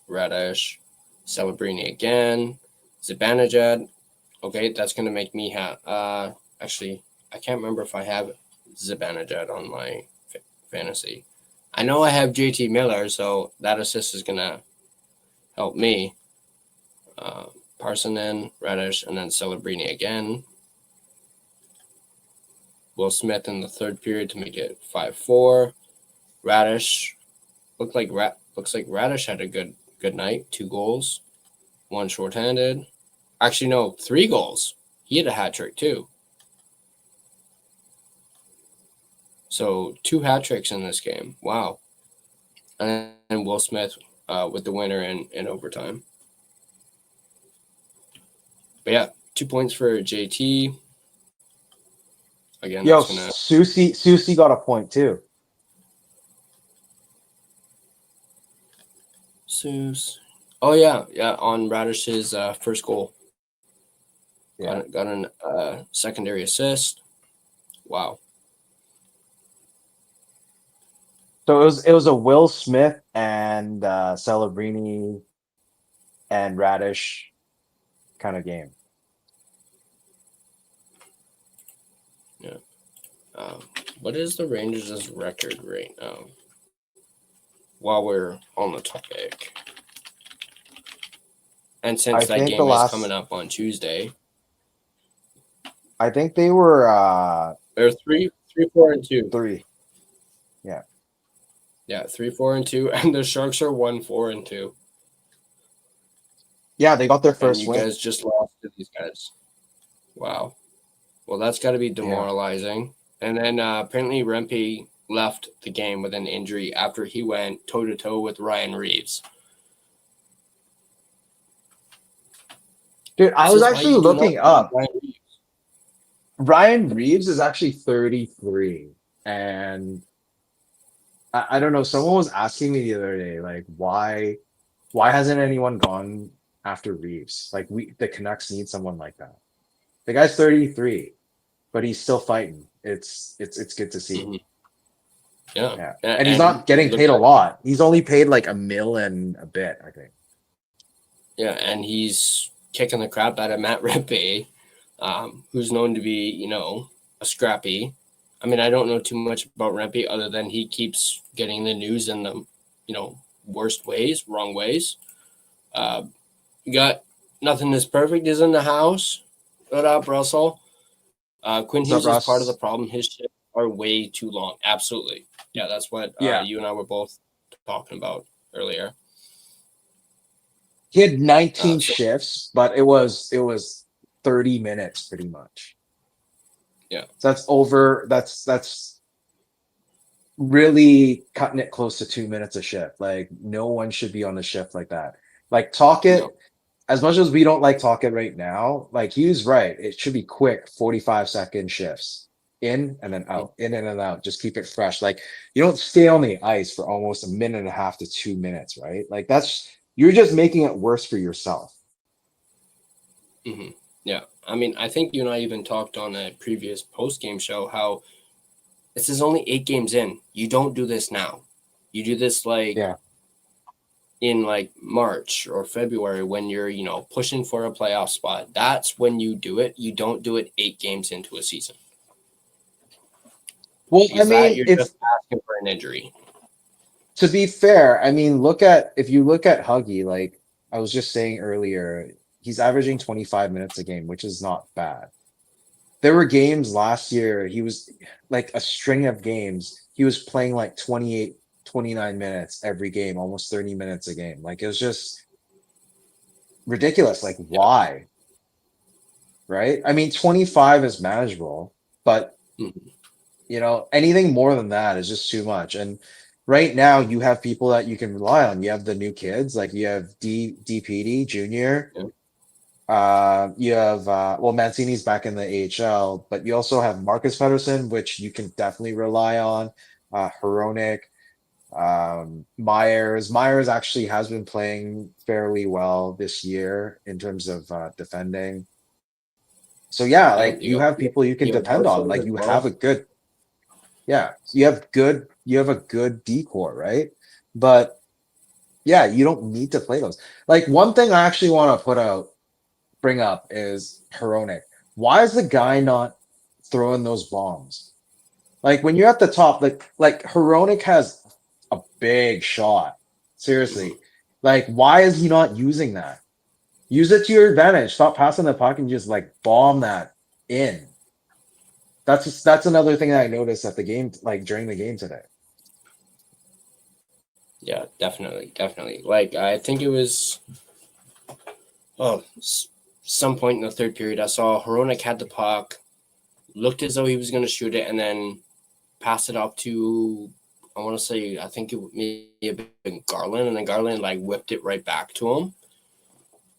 Radish, Celebrini again. Zibanejad. Okay, that's gonna make me actually, I can't remember if I have Zibanejad on my fantasy. I know I have JT Miller, so that assist is gonna help me. Parsonen, Radish, and then Celebrini again. Will Smith in the third period to make it 5-4. Radish looks like Radish had a good night. 2 goals, 1 shorthanded. Actually, no, 3 goals. He had a hat trick too. So 2 hat tricks in this game. Wow. And then Will Smith with the winner in overtime. But yeah, 2 points for JT. Again, yo, that's gonna Susie got a point too. Seuss. Oh yeah, on Radish's first goal. Yeah, Got an secondary assist. Wow. so it was a Will Smith and Celebrini and Radish kind of game. Yeah. What is the Rangers' record right now? While we're on the topic, and since I that think the game is coming last, up on Tuesday, I think they were they're 3-4-2. 3. Yeah, Yeah, 3-4-2, and the Sharks are 1-4-2. Yeah, they got their and first you win. guys just lost to these guys. Wow. Well, that's got to be Yeah. demoralizing. And then apparently Rempe left the game with an injury after he went toe to toe with Ryan Reeves. Dude, I This was is why actually you do not looking play up. Ryan Reeves. Ryan Reeves is actually 33. And I don't know, someone was asking me the other day, like, why hasn't anyone gone after Reeves? Like the Canucks need someone like that. The guy's 33, but he's still fighting. It's good to see. Mm-hmm. Yeah, Yeah. And he's and not getting looks paid a like lot. He's only paid like $1 million a bit, I think. and he's kicking the crap out of Matt Rempe, who's known to be a scrappy. I mean, I don't know too much about Rempe other than he keeps getting the news in the worst ways, wrong ways. Uh, we got nothing is perfect is in the house. What up, Russell? Quinn What's up, Hughes is part of the Russ? problem. His shifts are way too long. Absolutely. Yeah, that's what Yeah. you and I were both talking about earlier. He had 19 So, shifts, but it was 30 minutes pretty much. yeah. So that's really cutting it close to 2 minutes a shift. Like no one should be on the shift like that. Like talk No. it as much as we don't like talk it right now, like he's right. It should be quick 45-second shifts. In and then out, in and then out. Just keep it fresh. Like you don't stay on the ice for almost a minute and a half to 2 minutes, right? Like that's you're just making it worse for yourself. Mm-hmm. Yeah. I mean, I think you and I even talked on a previous post game show how this is only 8 games in. You don't do this now. You do this like Yeah. in like March or February when you're, pushing for a playoff spot. That's when you do it. You don't do it 8 games into a season Well, I because that mean, you're it's just asking for an injury. to be fair, I mean, look at if you look at Huggy, like I was just saying earlier, he's averaging 25 minutes a game, which is not bad. There were games last year, he was like a string of games, he was playing like 28, 29 minutes every game, almost 30 minutes a game. Like it was just ridiculous. Like, Yeah. why? Right? I mean, 25 is manageable, but Mm-hmm. anything more than that is just too much. And right now you have people that you can rely on. You have the new kids, like you have DPD Junior. Yeah. You have well, Mancini's back in the AHL, but you also have Marcus Pedersen, which you can definitely rely on. Hronik, Myers. Myers actually has been playing fairly well this year in terms of defending. So yeah, Yeah. like you have people you can You have depend on. Barsal Like as you have well. a good Yeah, you have a good decor, right? But yeah, you don't need to play those. Like one thing I actually want to bring up is Hronik. Why is the guy not throwing those bombs? Like when you're at the top, like Hronik has a big shot. Mm-hmm. Seriously. Like why is he not using that? Use it to your advantage. Stop passing the puck and just like bomb that in. That's another thing that I noticed at the game, like during the game today. Yeah, definitely, definitely. Like I think it was oh some point in the third period, I saw Hronik had the puck, looked as though he was going to shoot it, and then passed it off to I want to say I think it may have been Garland, and then Garland like whipped it right back to him,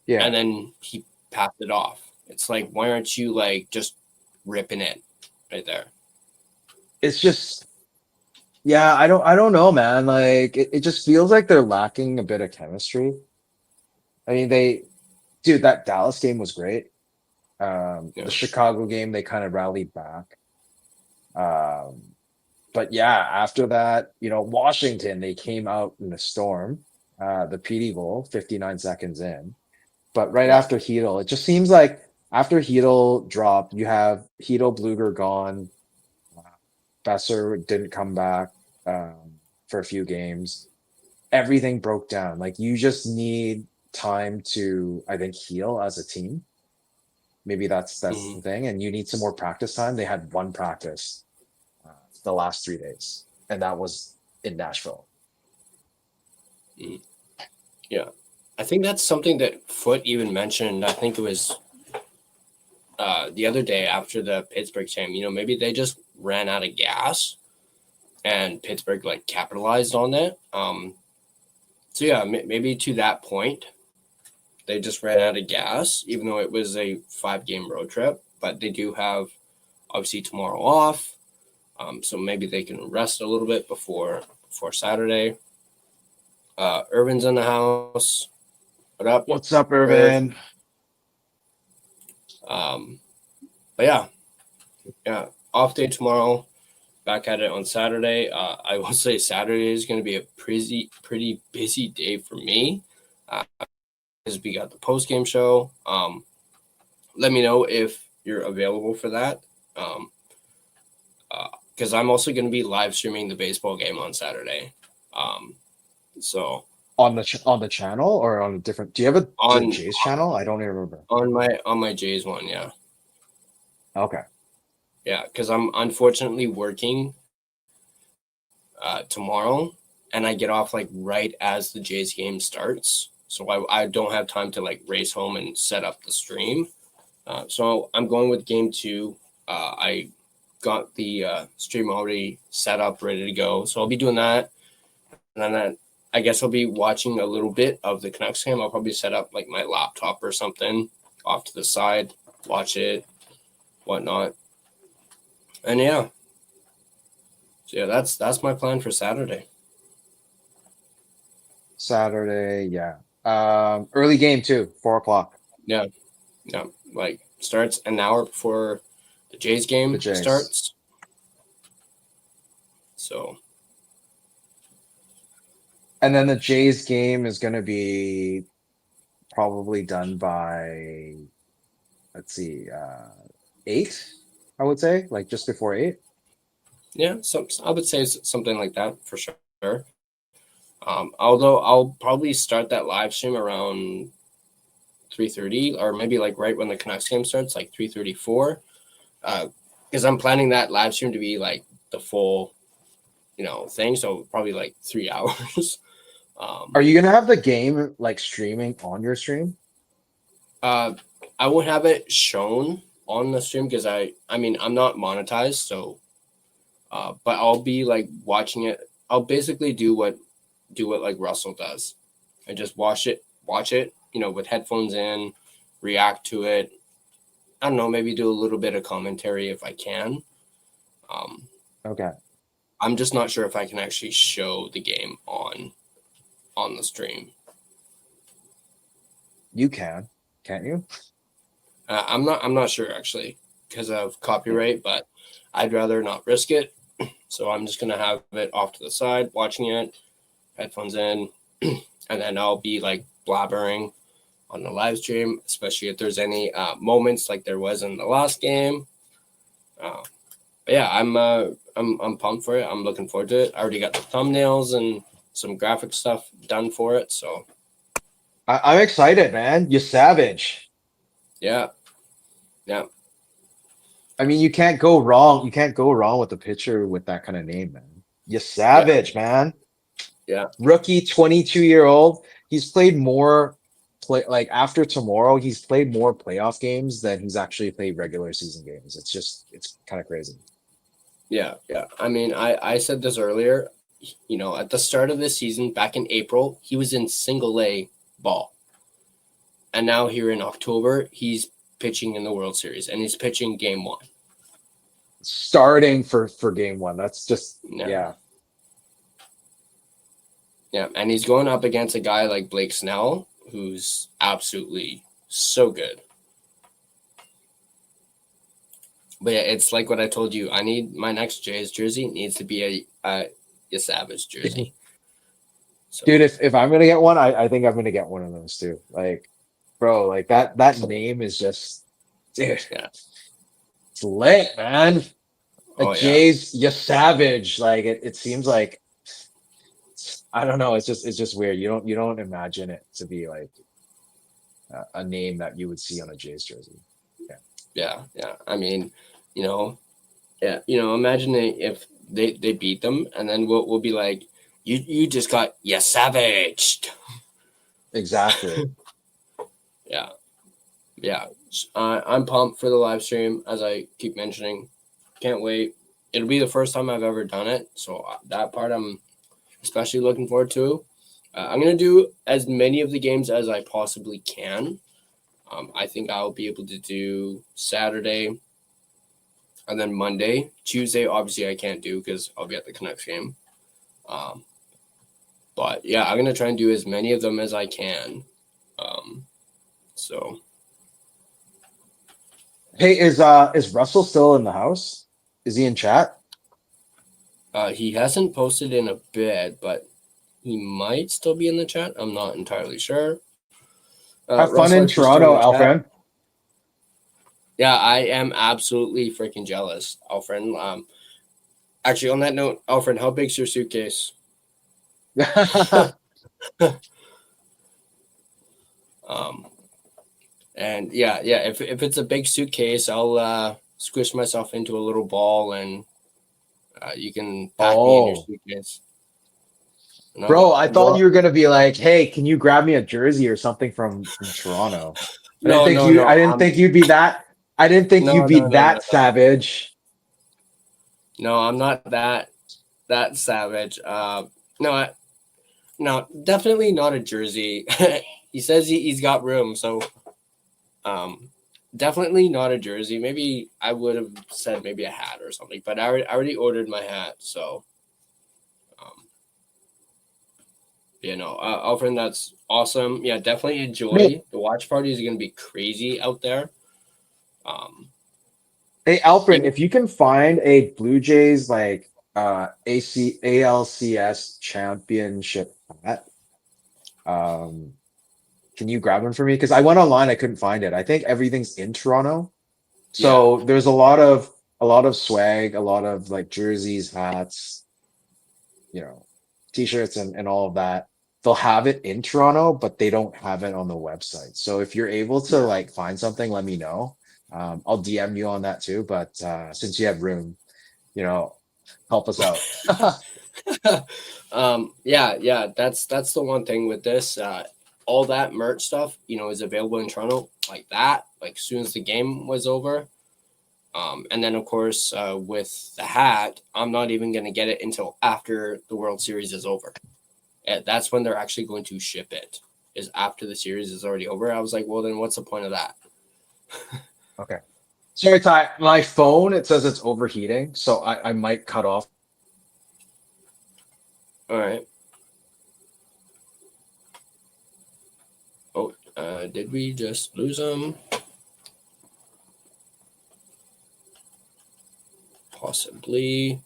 Yeah. and then he passed it off. It's like why aren't you like just ripping it right there? It's just yeah, I don't know, man. Like it just feels like they're lacking a bit of chemistry. I mean, dude, that Dallas game was great. The Yeah, Chicago game, they kind of rallied back. Um, but yeah, after that, Washington, they came out in a storm. The PD goal, 59 seconds in. But right yeah, after Heedle, it just seems like after Heedle dropped, you have Heedle Bluger gone. Besser didn't come back for a few games. Everything broke down. Like you just need time to, I think, heal as a team. Maybe that's mm-hmm. the thing, and you need some more practice time. They had one practice the last 3 days, and that was in Nashville. Mm-hmm. Yeah. I think that's something that Foot even mentioned. I think it was the other day after the Pittsburgh game. Maybe they just ran out of gas, and Pittsburgh like capitalized on that. So yeah, maybe to that point, they just ran out of gas, even though it was a 5-game road trip. But they do have obviously tomorrow off, so maybe they can rest a little bit before Saturday. Irvin's in the house. What up? What's up, Irv? Irvin? But yeah, off day tomorrow. Back at it on Saturday. I will say Saturday is going to be a pretty busy day for me, because we got the post game show. Let me know if you're available for that, because I'm also going to be live streaming the baseball game on Saturday. So On the channel or on a different? Do you have the on Jays channel? I don't even remember. on my Jays one, yeah. Okay. Yeah, because I'm unfortunately working tomorrow, and I get off like right as the Jays game starts, so I don't have time to like race home and set up the stream. So I'm going with game 2. I got the stream already set up, ready to go, so I'll be doing that, and then I guess I'll be watching a little bit of the Canucks game. I'll probably set up like my laptop or something off to the side, watch it, whatnot. And yeah. So yeah, that's my plan for Saturday. Saturday, yeah. Early game too, 4 o'clock. Yeah. Yeah. Like starts an hour before the Jays game The Jays. starts. So And then the Jays game is going to be probably done by, let's see, 8, I would say, like just before 8. yeah, so I would say something like that for sure. Although I'll probably start that live stream around 3:30, or maybe like right when the Canucks game starts, like 3:34. Because I'm planning that live stream to be like the full, thing. So probably like 3 hours. Are you going to have the game like streaming on your stream? I won't have it shown on the stream because I mean I'm not monetized, so but I'll be like watching it. I'll basically do what like Russell does, and just watch it, with headphones in, react to it. I don't know, maybe do a little bit of commentary if I can. Okay. I'm just not sure if I can actually show the game on the stream. You can, can't you? I'm not sure actually because of copyright, but I'd rather not risk it. So I'm just gonna have it off to the side, watching it, headphones in, and then I'll be like blabbering on the live stream, especially if there's any moments like there was in the last game. But yeah, I'm pumped for it. I'm looking forward to it. I already got the thumbnails and some graphic stuff done for it. So I'm excited, man. You savage. yeah. I mean, you can't go wrong. You can't go wrong with a pitcher with that kind of name, man. You savage, man. Yeah. Rookie, 22-year-old. He's played more like after tomorrow, he's played more playoff games than he's actually played regular season games. It's kind of crazy. Yeah. I mean, I said this earlier. At the start of this season, back in April, he was in single A ball, and now here in October, he's pitching in the World Series, and he's pitching game 1. Starting for game 1. That's just Yeah. Yeah, and he's going up against a guy like Blake Snell, who's absolutely so good. But yeah, it's like what I told you. I need my next Jays jersey needs to be a Savage jersey. So, Dude, if I'm gonna get one, I think I'm gonna get one of those too. Like, bro, like that name is just, dude, yeah. it's lit, man. Like Oh, Jay's, you savage. Like it seems like, I don't know. It's just weird. You don't imagine it to be like a name that you would see on a Jays jersey. Yeah. I mean, imagine if they beat them, and then we'll be like, you just got savaged. exactly. Yeah, yeah. I'm pumped for the live stream, as I keep mentioning. Can't wait. It'll be the first time I've ever done it, so that part I'm especially looking forward to. I'm gonna do as many of the games as I possibly can. I think I'll be able to do Saturday and then Monday. Tuesday, obviously, I can't do because I'll be at the Canucks game. Um, but yeah, I'm gonna try and do as many of them as I can. So Hey, is Russell still in the house? Is he in chat? he hasn't posted in a bit, but he might still be in the chat. I'm not entirely sure. Have fun Russell, in if you're still in Toronto, the chat, Alfred. yeah, I am absolutely freaking jealous, Alfred. Actually, on that note, Alfred, how big's your suitcase? um, and yeah, if it's a big suitcase, I'll squish myself into a little ball, and you can pack me in your Oh, suitcase. bro, No, I thought you well, were gonna be like, "Hey, can you grab me a jersey or something from Toronto?" no, no, I no. didn't think you'd be that. I didn't think No, you'd be no, no, no, that savage. no. I'm not that savage. No, no, definitely not a jersey. He says he's got room, so um, definitely not a jersey. Maybe I would have said maybe a hat or something, but I already ordered my hat, so um, Alfred, that's awesome. Yeah, definitely Hey, enjoy. The watch party is gonna be crazy out there. Um, hey, Alfred, even if you can find a Blue Jays like ALCS championship hat, um, can you grab one for me? Because I went online, I couldn't find it. I think everything's in Toronto. yeah, So there's a lot of swag, a lot of like jerseys, hats, you know, t-shirts and all of that. They'll have it in Toronto, but they don't have it on the website. So if you're able to yeah. like find something, let me know. I'll DM you on that too. But since you have room, you know, help us out. Yeah. That's the one thing with this. All that merch stuff, is available in Toronto like that. Like as soon as the game was over. And then of course with the hat, I'm not even gonna get it until after the World Series is over. And that's when they're actually going to ship it. Is after the series is already over. I was like, well, then what's the point of that? Okay. Sorry, Ty. My phone, it says it's overheating, so I might cut off. All right. Oh, did we just lose them? Possibly.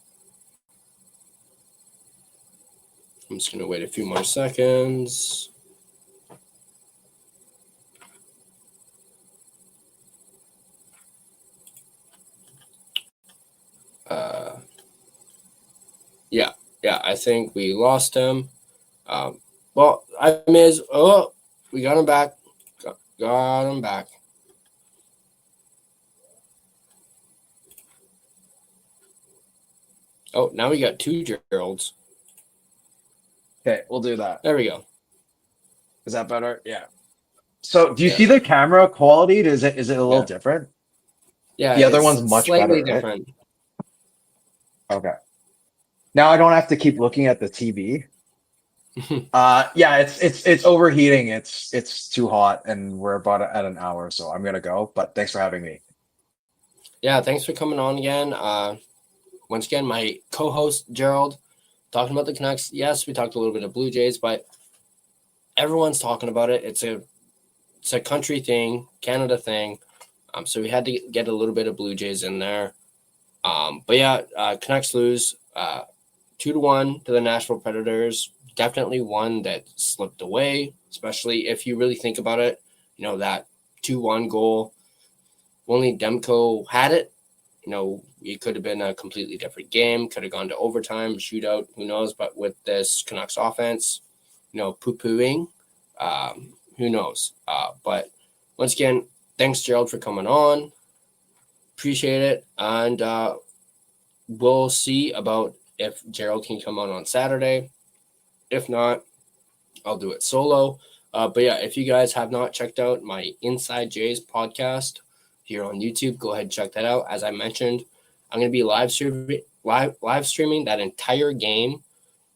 I'm just gonna wait a few more seconds. Uh, yeah, yeah. I think we lost him. Well, I may as. Oh, we got him back. Got him back. Oh, now we got two Geralds. Okay, we'll do that. There we go. Is that better? Yeah. So do you Yeah, see the camera quality? Is it a little yeah, different? yeah. The other one's It's much slightly better, right? different. Okay. Now I don't have to keep looking at the TV. Yeah, it's overheating. It's too hot, and we're about at an hour, so I'm gonna go. But thanks for having me. Yeah, thanks for coming on again. Once again, my co-host Gerald talking about the Canucks. Yes, we talked a little bit of Blue Jays, but everyone's talking about it. It's a country thing, Canada thing. So we had to get a little bit of Blue Jays in there. But yeah, Canucks lose 2-1 to the Nashville Predators. Definitely one that slipped away, especially if you really think about it. That 2-1 goal. Only Demko had it. It could have been a completely different game. Could have gone to overtime, shootout. Who knows? But with this Canucks offense, poo-pooing, who knows? But once again, thanks Gerald for coming on. Appreciate it, and we'll see about if Gerald can come on Saturday. If not, I'll do it solo. But yeah, if you guys have not checked out my Inside Jays podcast here on YouTube, go ahead and check that out. As I mentioned, I'm going to be live streaming that entire game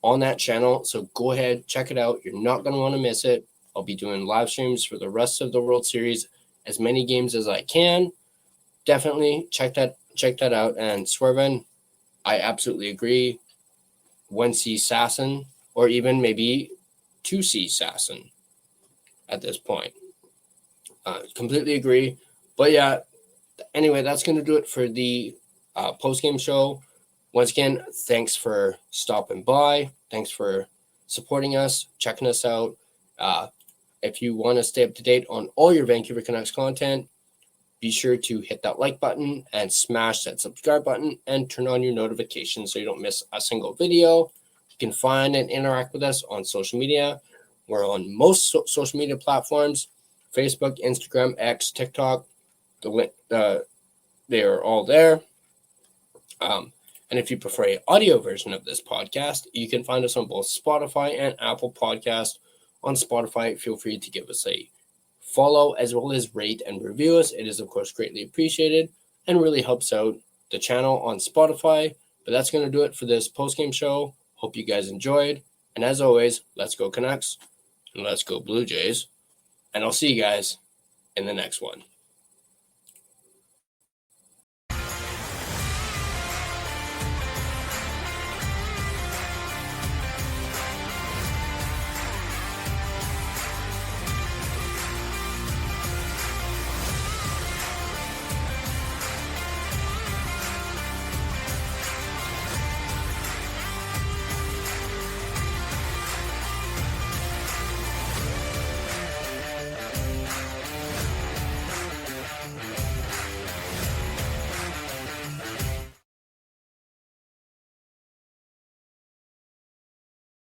on that channel. So go ahead, check it out. You're not going to want to miss it. I'll be doing live streams for the rest of the World Series, as many games as I can. Definitely check that out. And Swerven, I absolutely agree. 1C Sasson, or even maybe 2C Sasson at this point. Completely agree. But yeah, anyway, that's going to do it for the post-game show. Once again, thanks for stopping by. Thanks for supporting us, checking us out. If you want to stay up to date on all your Vancouver Canucks content, be sure to hit that like button and smash that subscribe button and turn on your notifications so you don't miss a single video. You can find and interact with us on social media. We're on most social media platforms: Facebook, Instagram, X, TikTok. They are all there. And if you prefer an audio version of this podcast, you can find us on both Spotify and Apple Podcasts. On Spotify, feel free to give us a follow as well as rate and review us. It is, of course, greatly appreciated and really helps out the channel on Spotify. But that's going to do it for this post-game show. Hope you guys enjoyed. And as always, let's go Canucks and let's go Blue Jays. And I'll see you guys in the next one.